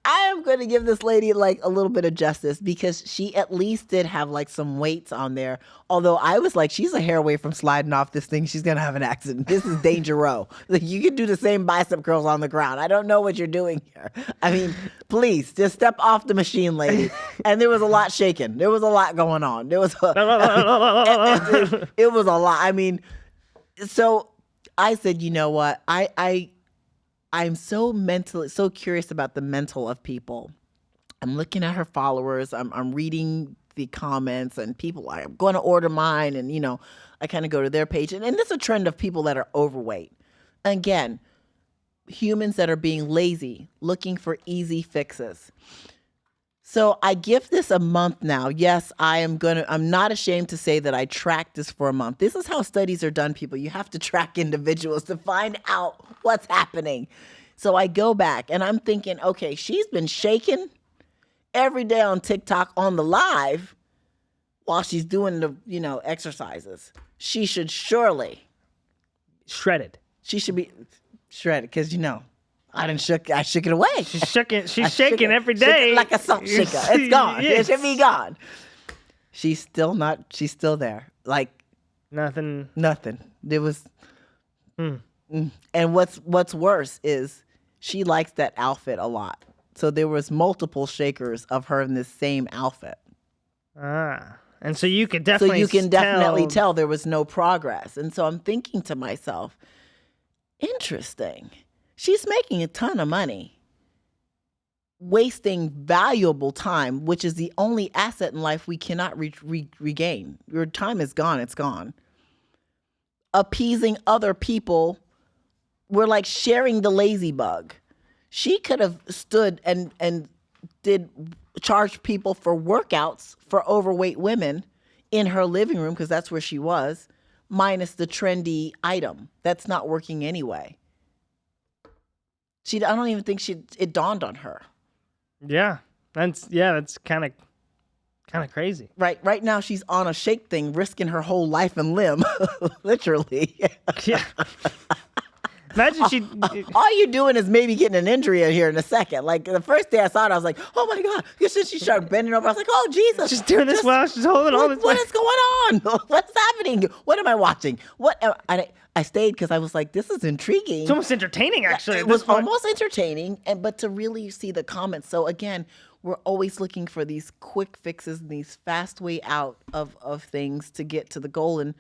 I am going to give this lady like a little bit of justice because she at least did have like some weights on there. Although I was like, she's a hair away from sliding off this thing. She's going to have an accident. This is danger row. Like, you can do the same bicep curls on the ground. I don't know what you're doing here. I mean, please just step off the machine, lady. And there was a lot shaking. There was a lot going on. There was it was a lot. I mean, so I said, you know what? I'm so curious about the mental of people. I'm looking at her followers. I'm reading the comments and people. I'm going to order mine, and I kind of go to their page, and there's a trend of people that are overweight. Again, humans that are being lazy, looking for easy fixes. So I give this a month now. Yes, I'm not ashamed to say that I tracked this for a month. This is how studies are done, people. You have to track individuals to find out what's happening. So I go back and I'm thinking, okay, she's been shaking every day on TikTok on the live while she's doing the, exercises. She should surely. Shredded. She should be shredded because, I shook it away. She's shaking every day. Shook it like a salt shaker. It's gone. Yes. It should be gone. She's still there. Like nothing. There was. And what's worse is she likes that outfit a lot. So there was multiple shakers of her in this same outfit. And so you could definitely tell there was no progress. And so I'm thinking to myself, interesting. She's making a ton of money, wasting valuable time, which is the only asset in life we cannot regain. Your time is gone. It's gone. Appeasing other people. We're like sharing the lazy bug. She could have stood and charged people for workouts for overweight women in her living room, because that's where she was, minus the trendy item. That's not working anyway. I don't even think it dawned on her. Yeah, that's kind of crazy. Right now she's on a shake thing, risking her whole life and limb, literally. Yeah. Imagine all you're doing is maybe getting an injury in here in a second. Like the first day I saw it, I was like, "Oh my God!" Because she started bending over. I was like, "Oh Jesus!" She's doing this while she's holding all this. What is going on? What's happening? What am I watching? I stayed because I was like, "This is intriguing." It's almost entertaining, actually. It was almost entertaining, but to really see the comments. So again, we're always looking for these quick fixes and these fast way out of things to get to the goal, and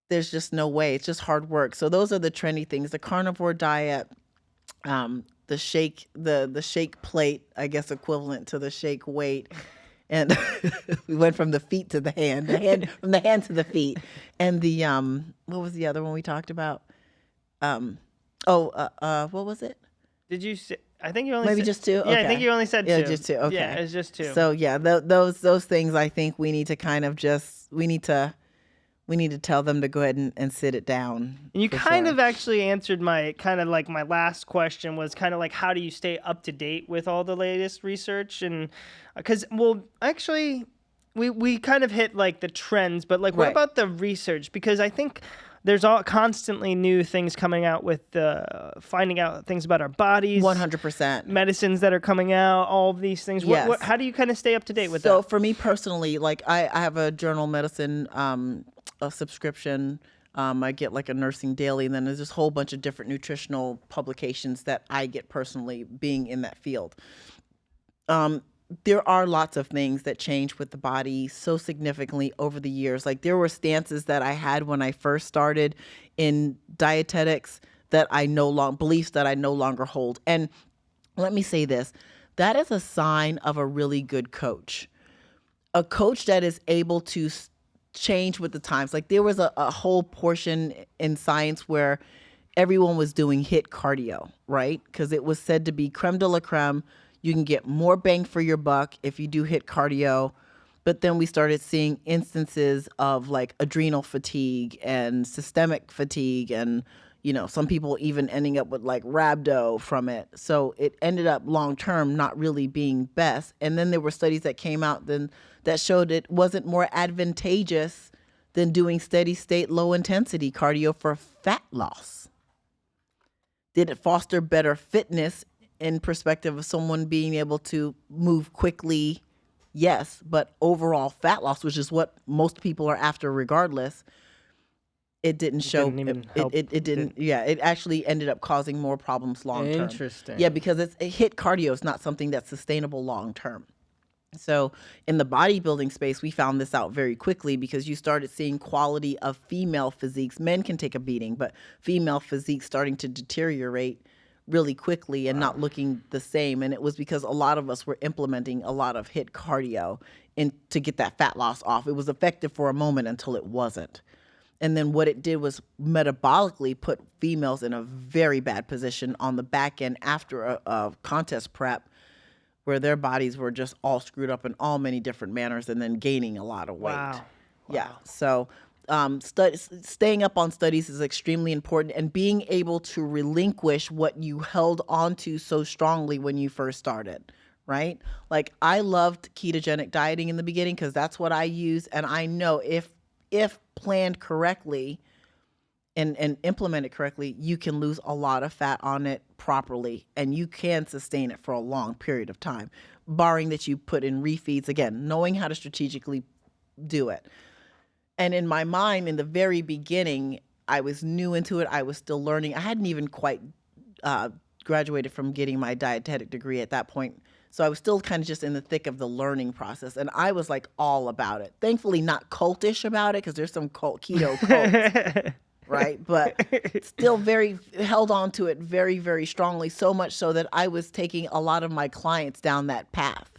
there's just no way. It's just hard work. So those are the trendy things: the carnivore diet, the shake plate, I guess equivalent to the shake weight. And we went from the feet to the hand from the hand to the feet. And the what was the other one we talked about? What was it? Did you say? I think you only maybe said, just two. Yeah, okay. I think you only said two. Yeah, just two. Okay. Yeah, it's just two. So yeah, those things I think we need to kind of we need to tell them to go ahead and sit it down. And you kind of actually answered my last question was kind of like, how do you stay up to date with all the latest research? And because, actually we kind of hit like the trends, but like, what about the research? Because I think there's constantly new things coming out with finding out things about our bodies. 100%. Medicines that are coming out, all of these things. Yes. How do you kind of stay up to date with that? So for me personally, like I have a journal medicine a subscription. I get like a Nursing Daily, and then there's this whole bunch of different nutritional publications that I get personally being in that field. There are lots of things that change with the body so significantly over the years. Like there were stances that I had when I first started in dietetics that I no longer, beliefs that I no longer hold. And let me say this, that is a sign of a really good coach. A coach that is able to change with the times. Like there was a whole portion in science where everyone was doing HIIT cardio, right? Because it was said to be creme de la creme. You can get more bang for your buck if you do HIIT cardio. But then we started seeing instances of like adrenal fatigue and systemic fatigue, and some people even ending up with like rhabdo from it. So it ended up long term not really being best. And then there were studies that came out then that showed it wasn't more advantageous than doing steady state low intensity cardio for fat loss. Did it foster better fitness in perspective of someone being able to move quickly? Yes, but overall fat loss, which is what most people are after regardless, it didn't show. Didn't even help. It didn't. Yeah, it actually ended up causing more problems long term. Interesting. Yeah, because it HIIT cardio is not something that's sustainable long term. So in the bodybuilding space, we found this out very quickly because you started seeing quality of female physiques. Men can take a beating, but female physiques starting to deteriorate really quickly and not looking the same. And it was because a lot of us were implementing a lot of HIIT cardio to get that fat loss off. It was effective for a moment until it wasn't. And then what it did was metabolically put females in a very bad position on the back end after a contest prep, where their bodies were just all screwed up in all many different manners and then gaining a lot of weight. Wow. Yeah. So staying up on studies is extremely important, and being able to relinquish what you held onto so strongly when you first started, right? Like I loved ketogenic dieting in the beginning because that's what I use. And I know if planned correctly and implemented correctly, you can lose a lot of fat on it properly, and you can sustain it for a long period of time, barring that you put in refeeds, again, knowing how to strategically do it. And in my mind, in the very beginning, I was new into it. I was still learning. I hadn't even quite graduated from getting my dietetic degree at that point. So I was still kind of just in the thick of the learning process. And I was like all about it. Thankfully, not cultish about it, because there's some keto cults. Right? But still very held on to it very, very strongly, so much so that I was taking a lot of my clients down that path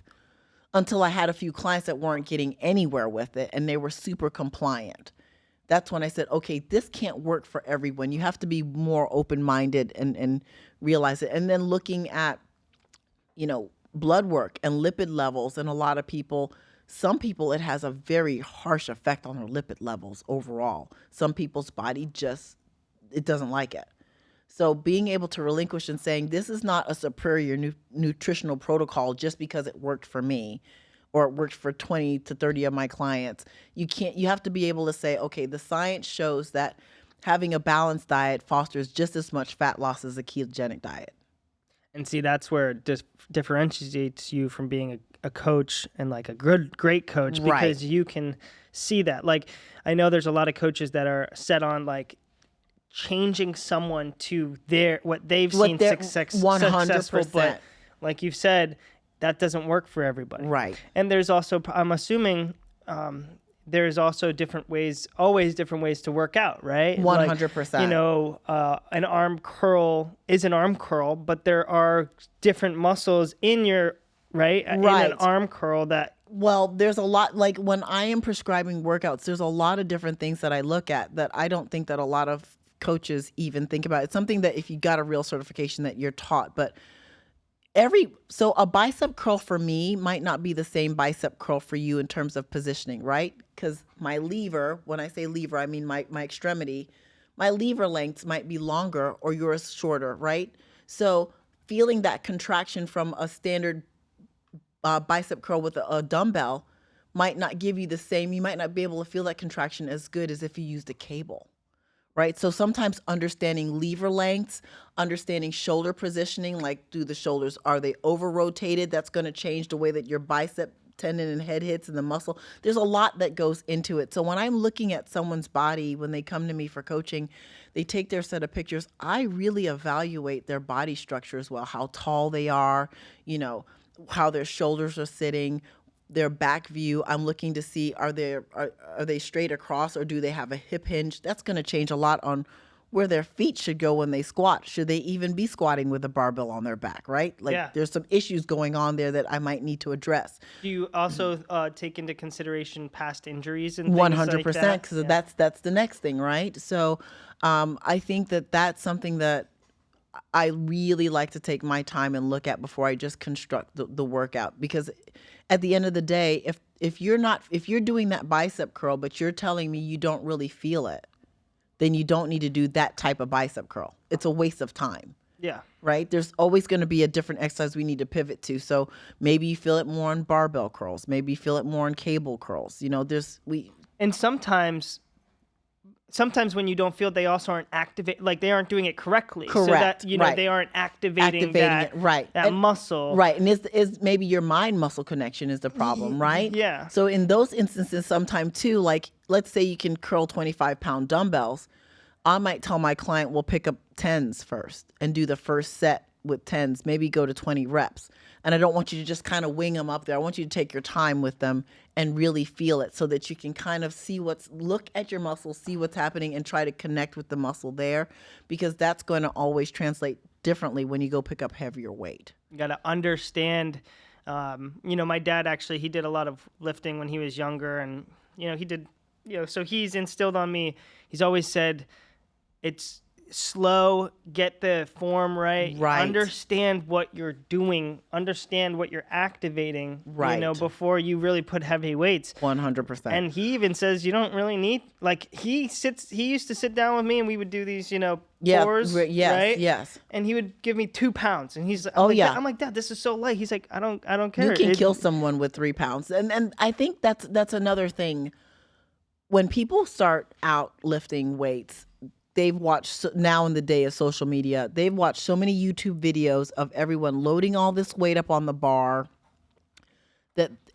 until I had a few clients that weren't getting anywhere with it and they were super compliant. That's when I said, okay, this can't work for everyone. You have to be more open-minded and realize it. And then looking at, blood work and lipid levels, and a lot of people, some people, it has a very harsh effect on their lipid levels overall. Some people's body it doesn't like it. So being able to relinquish and saying, this is not a superior nutritional protocol just because it worked for me or it worked for 20 to 30 of my clients. You have to be able to say, okay, the science shows that having a balanced diet fosters just as much fat loss as a ketogenic diet. And see, that's where it differentiates you from being a coach, and like a great coach, because Right. you can see that. Like, I know there's a lot of coaches that are set on like changing someone to what they've seen successful, 100%. but like you've said, that doesn't work for everybody. Right. And there's also, I'm assuming, there's also always different ways to work out, right? 100%. An arm curl is an arm curl, but there are different muscles in your, right? In an arm curl that. Well, there's a lot, like when I am prescribing workouts, there's a lot of different things that I look at that I don't think that a lot of coaches even think about. It's something that if you got a real certification that you're taught, but so a bicep curl for me might not be the same bicep curl for you in terms of positioning, right? Because my lever, when I say lever, I mean my extremity, my lever lengths might be longer or yours shorter, right? So feeling that contraction from a standard bicep curl with a dumbbell might not give you the same, you might not be able to feel that contraction as good as if you used a cable. Right? So sometimes understanding lever lengths, understanding shoulder positioning, like do the shoulders, are they over rotated? That's going to change the way that your bicep tendon and head hits and the muscle. There's a lot that goes into it. So when I'm looking at someone's body, when they come to me for coaching, they take their set of pictures. I really evaluate their body structure as well, how tall they are, how their shoulders are sitting, their back view. I'm looking to see, are they straight across or do they have a hip hinge? That's going to change a lot on where their feet should go when they squat. Should they even be squatting with a barbell on their back, right? There's some issues going on there that I might need to address. Do you also take into consideration past injuries and things 100%, like that? because that's the next thing, right? So I think that's something that I really like to take my time and look at before I just construct the workout, because at the end of the day, if you're doing that bicep curl, but you're telling me you don't really feel it, then you don't need to do that type of bicep curl. It's a waste of time. Yeah. Right? There's always going to be a different exercise we need to pivot to. So maybe you feel it more on barbell curls. Maybe you feel it more on cable curls. And sometimes when you don't feel it, they also aren't they aren't doing it correctly. Correct. So that, right. they aren't activating it. Right. that muscle. Right. And is maybe your mind muscle connection is the problem, right? Yeah. So in those instances, sometime too, like let's say you can curl 25-pound dumbbells. I might tell my client, we'll pick up 10s first and do the first set with 10s, maybe go to 20 reps. And I don't want you to just kind of wing them up there. I want you to take your time with them and really feel it so that you can kind of look at your muscles, see what's happening, and try to connect with the muscle there, because that's going to always translate differently when you go pick up heavier weight. You got to understand, my dad actually, he did a lot of lifting when he was younger, and, he did, so he's instilled on me, he's always said, it's slow, get the form right, understand what you're doing, understand what you're activating, before you really put heavy weights. 100%. And he even says you don't really need, he used to sit down with me and we would do these, fours, right? Yes. And he would give me 2 pounds and he's like, I'm like, Dad, this is so light. He's like, I don't care. You can kill someone with 3 pounds. And I think that's another thing. When people start out lifting weights, they've watched, now in the day of social media, they've watched so many YouTube videos of everyone loading all this weight up on the bar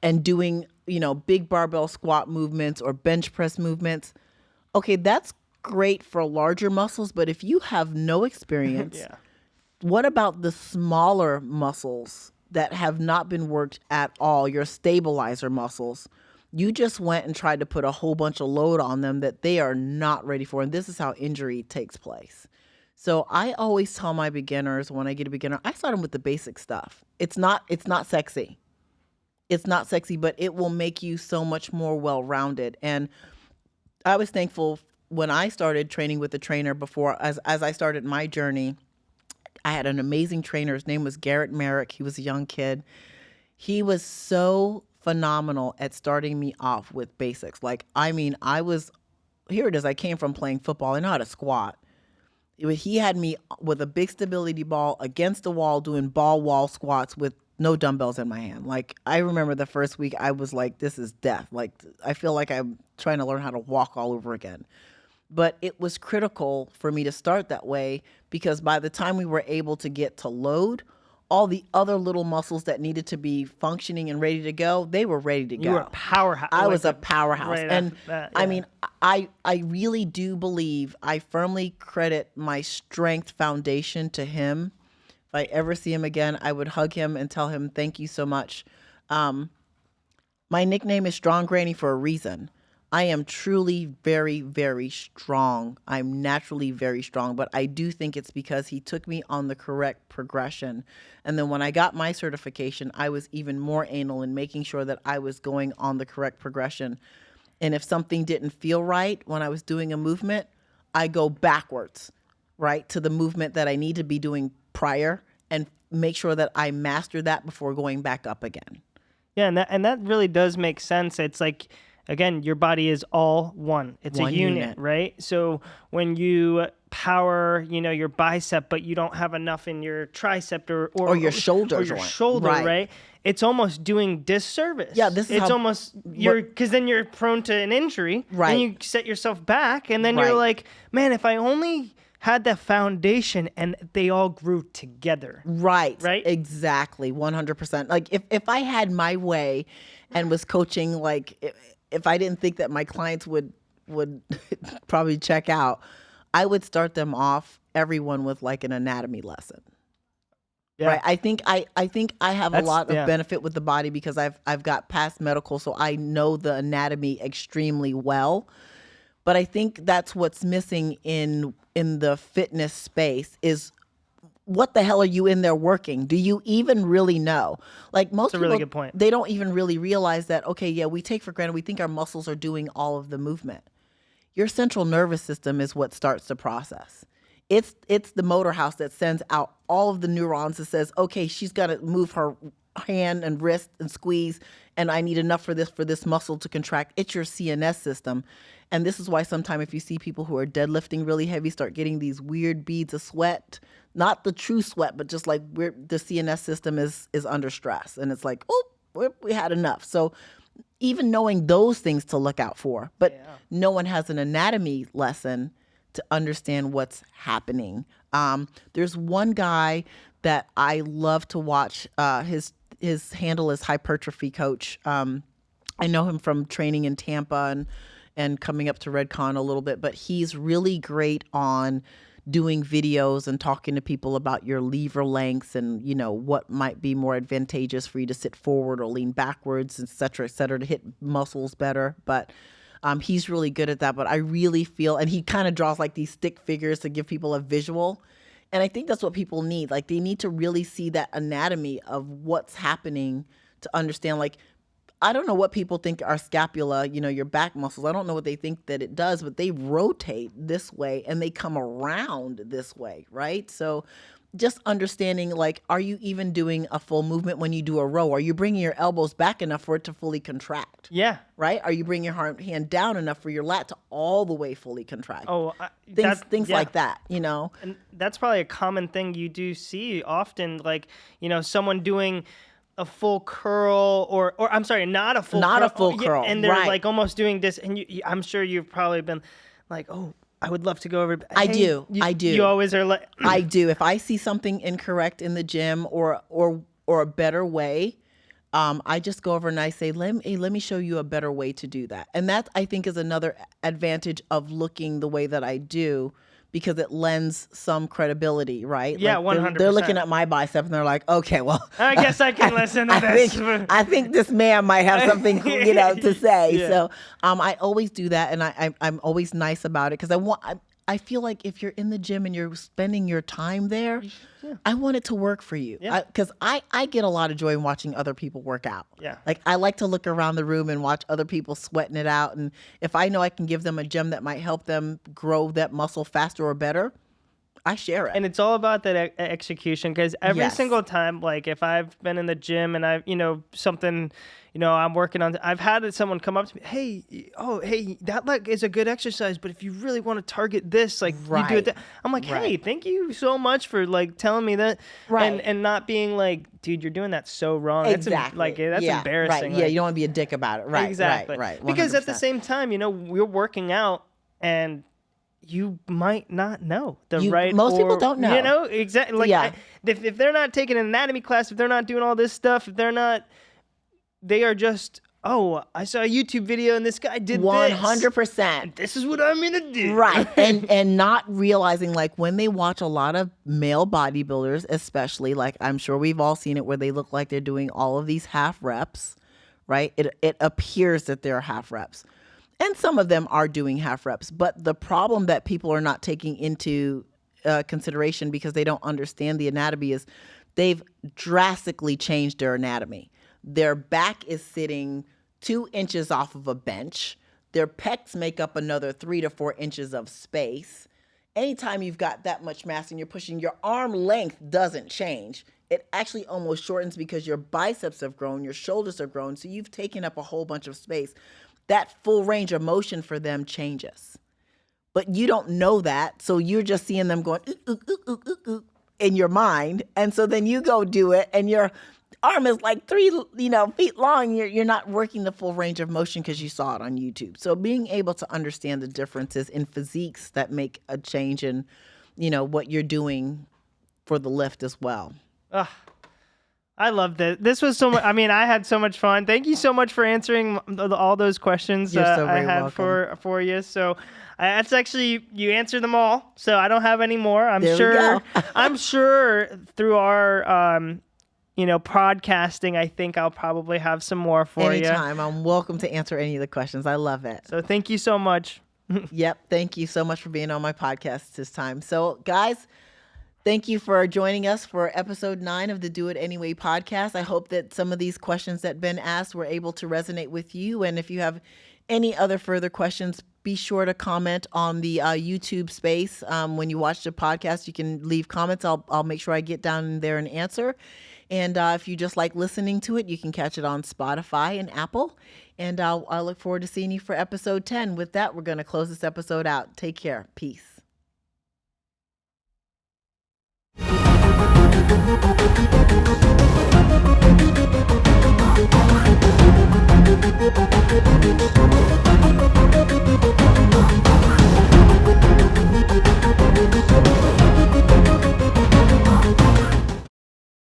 and doing, big barbell squat movements or bench press movements. Okay, that's great for larger muscles, but if you have no experience, what about the smaller muscles that have not been worked at all, your stabilizer muscles? You just went and tried to put a whole bunch of load on them that they are not ready for. And this is how injury takes place. So I always tell my beginners, when I get a beginner, I start them with the basic stuff. It's not sexy. It's not sexy, but it will make you so much more well-rounded. And I was thankful when I started training with a trainer before, as I started my journey, I had an amazing trainer. His name was Garrett Merrick. He was a young kid. He was so phenomenal at starting me off with basics. I came from playing football. I know how to squat. He had me with a big stability ball against the wall doing ball wall squats with no dumbbells in my hand. I remember the first week I was like, this is death. I feel like I'm trying to learn how to walk all over again. But it was critical for me to start that way, because by the time we were able to get to load, all the other little muscles that needed to be functioning and ready to go, they were ready to go. You were a powerhouse. I was a powerhouse. Right and that, I mean, I really do believe, I firmly credit my strength foundation to him. If I ever see him again, I would hug him and tell him, thank you so much. My nickname is Strong Granny for a reason. I am truly very, very strong. I'm naturally very strong, but I do think it's because he took me on the correct progression. And then when I got my certification, I was even more anal in making sure that I was going on the correct progression. And if something didn't feel right when I was doing a movement, I go backwards, right, to the movement that I need to be doing prior and make sure that I master that before going back up again. Yeah, and that really does make sense. It's like, again, your body is all one. It's a unit, right? So when you power, your bicep, but you don't have enough in your tricep or your shoulder or your shoulder, right? It's almost doing disservice. Yeah, because then you're prone to an injury, right? And you set yourself back, and then you're like, man, if I only had that foundation and they all grew together. Right. Right? Exactly. 100%. Like if I had my way and was coaching, like if I didn't think that my clients would probably check out, I would start them off, everyone, with like an anatomy lesson. Yeah. Right. I think I have a That's lot of yeah. benefit with the body because I've got past medical, so I know the anatomy extremely well. But I think that's what's missing in the fitness space is what the hell are you in there working? Do you even really know? Like most That's a really people, good point. they don't even really realize that, okay, yeah, we take for granted, we think our muscles are doing all of the movement. Your central nervous system is what starts the process. It's the motor house that sends out all of the neurons that says, okay, she's got to move her hand and wrist and squeeze, and I need enough for this muscle to contract. It's your CNS system. And this is why sometimes if you see people who are deadlifting really heavy start getting these weird beads of sweat, not the true sweat, but just like the CNS system is under stress. And it's like, oh, we had enough. So even knowing those things to look out for, but no one has an anatomy lesson to understand what's happening. There's one guy that I love to watch. His handle is Hypertrophy Coach. I know him from training in Tampa and coming up to Redcon a little bit, but he's really great on doing videos and talking to people about your lever lengths and, you know, what might be more advantageous for you to sit forward or lean backwards, et cetera, to hit muscles better. But he's really good at that. But I really feel, and he kind of draws like these stick figures to give people a visual. And I think that's what people need. Like they need to really see that anatomy of what's happening to understand, like, I don't know what people think our scapula, you know, your back muscles, I don't know what they think that it does, but they rotate this way and they come around this way, right? So just understanding, like, are you even doing a full movement when you do a row? Are you bringing your elbows back enough for it to fully contract? Yeah. Right? Are you bringing your hand down enough for your lat to all the way fully contract? Oh, things like that, you know? And that's probably a common thing you do see often, like, you know, someone doing a full curl or I'm sorry, not a full curl. And they're right. like almost doing this. And I'm sure you've probably been like, oh, I would love to go over. I do. You always are like, I do. If I see something incorrect in the gym or a better way, I just go over and I say, let me show you a better way to do that. And that, I think, is another advantage of looking the way that I do, because it lends some credibility, right? Yeah, like 100%. They're looking at my bicep and they're like, okay, well, I guess I can listen to this. I think this man might have something, you know, to say. Yeah. So I always do that, and I'm always nice about it, because I feel like if you're in the gym and you're spending your time there, I want it to work for you. Because I get a lot of joy in watching other people work out. Yeah. Like I like to look around the room and watch other people sweating it out. And if I know I can give them a gem that might help them grow that muscle faster or better, I share it. And it's all about that execution, because every Yes. single time, like if I've been in the gym and I've, you know, something, you know, I'm working on, I've had someone come up to me, hey, that leg is a good exercise, but if you really want to target this, like you do it. I'm like, hey, thank you so much for like telling me that. Right. And not being like, dude, you're doing that so wrong. Exactly. That's embarrassing. Right. Yeah, like, you don't want to be a dick about it. Right. exactly. Right. Because at the 100%. same time, you know, we're working out and you might not know most people don't know. You know, exactly. Like, Yeah. if they're not taking an anatomy class, if they're not doing all this stuff, if they're not, they are just, oh, I saw a YouTube video and this guy did 100%. This is what I'm gonna do. Right. and not realizing, like, when they watch a lot of male bodybuilders, especially, like, I'm sure we've all seen it, where they look like they're doing all of these half reps, right? It appears that they're half reps. And some of them are doing half reps. But the problem that people are not taking into consideration, because they don't understand the anatomy, is they've drastically changed their anatomy. Their back is sitting 2 inches off of a bench. Their pecs make up another 3 to 4 inches of space. Anytime you've got that much mass and you're pushing, your arm length doesn't change. It actually almost shortens, because your biceps have grown, your shoulders have grown, so you've taken up a whole bunch of space. That full range of motion for them changes. But you don't know that, so you're just seeing them going in your mind. And so then you go do it, and your arm is like 3 feet long. You're not working the full range of motion because you saw it on YouTube. So being able to understand the differences in physiques that make a change in what you're doing for the lift as well. Ugh, I loved it. This was so much. I mean, I had so much fun. Thank you so much for answering all those questions You're so I very had welcome. for you. So that's actually, you answered them all. So I don't have any more. There we go. I'm sure through our podcasting, I think I'll probably have some more for you. Anytime. I'm welcome to answer any of the questions. I love it. So thank you so much. Yep. Thank you so much for being on my podcast this time. So, guys, thank you for joining us for episode 9 of the Do It Anyway podcast. I hope that some of these questions that Ben asked were able to resonate with you. And if you have any other further questions, be sure to comment on the YouTube space. When you watch the podcast, you can leave comments. I'll make sure I get down there and answer. And if you just like listening to it, you can catch it on Spotify and Apple. And I look forward to seeing you for episode 10. With that, we're going to close this episode out. Take care. Peace.